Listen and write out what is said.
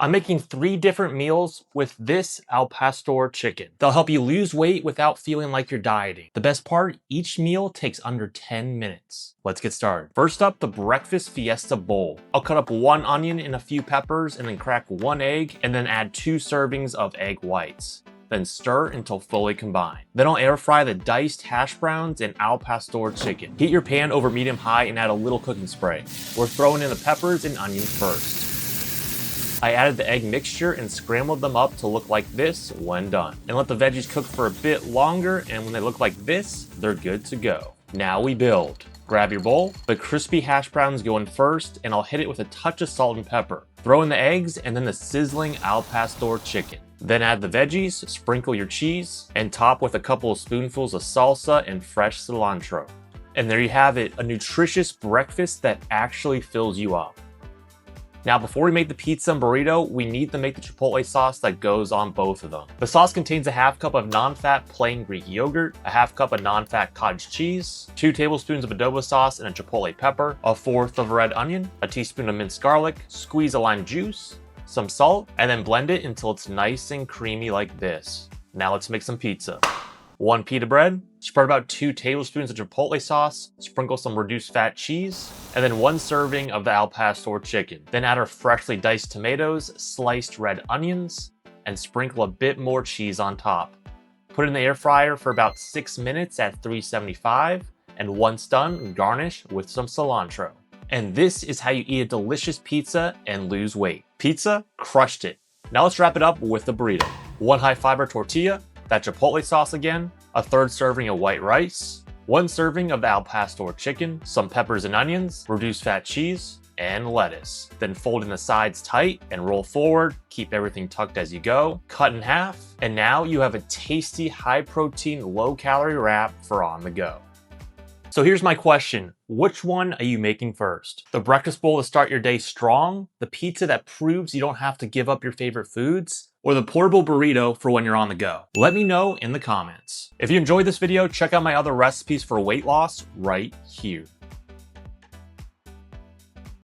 I'm making 3 different meals with this Al Pastor chicken. They'll help you lose weight without feeling like you're dieting. The best part, each meal takes under 10 minutes. Let's get started. First up, the breakfast fiesta bowl. I'll cut up 1 onion and a few peppers and then crack 1 egg and then add 2 servings of egg whites. Then stir until fully combined. Then I'll air fry the diced hash browns and Al Pastor chicken. Heat your pan over medium high and add a little cooking spray. We're throwing in the peppers and onions first. I added the egg mixture and scrambled them up to look like this when done. And let the veggies cook for a bit longer, and when they look like this, they're good to go. Now we build. Grab your bowl, the crispy hash browns go in first, and I'll hit it with a touch of salt and pepper. Throw in the eggs and then the sizzling Al Pastor chicken. Then add the veggies, sprinkle your cheese, and top with a couple of spoonfuls of salsa and fresh cilantro. And there you have it, a nutritious breakfast that actually fills you up. Now, before we make the pizza and burrito, we need to make the Chipotle sauce that goes on both of them. The sauce contains a half cup of non-fat plain Greek yogurt, a half cup of non-fat cottage cheese, 2 tablespoons of adobo sauce and a Chipotle pepper, a 1/4 of red onion, a teaspoon of minced garlic, squeeze a lime juice, some salt, and then blend it until it's nice and creamy like this. Now let's make some pizza. 1 pita bread, spread about 2 tablespoons of Chipotle sauce, sprinkle some reduced fat cheese, and then 1 serving of the Al Pastor chicken. Then add our freshly diced tomatoes, sliced red onions, and sprinkle a bit more cheese on top. Put it in the air fryer for about 6 minutes at 375, and once done, garnish with some cilantro. And this is how you eat a delicious pizza and lose weight. Pizza, crushed it. Now let's wrap it up with the burrito. 1 high fiber tortilla, that Chipotle sauce again, a 1/3 serving of white rice, 1 serving of the Al Pastor chicken, some peppers and onions, reduced fat cheese, and lettuce. Then fold in the sides tight and roll forward, keep everything tucked as you go, cut in half, and now you have a tasty, high protein, low calorie wrap for on the go. So here's my question. Which one are you making first? The breakfast bowl to start your day strong? The pizza that proves you don't have to give up your favorite foods? Or the portable burrito for when you're on the go? Let me know in the comments. If you enjoyed this video, check out my other recipes for weight loss right here.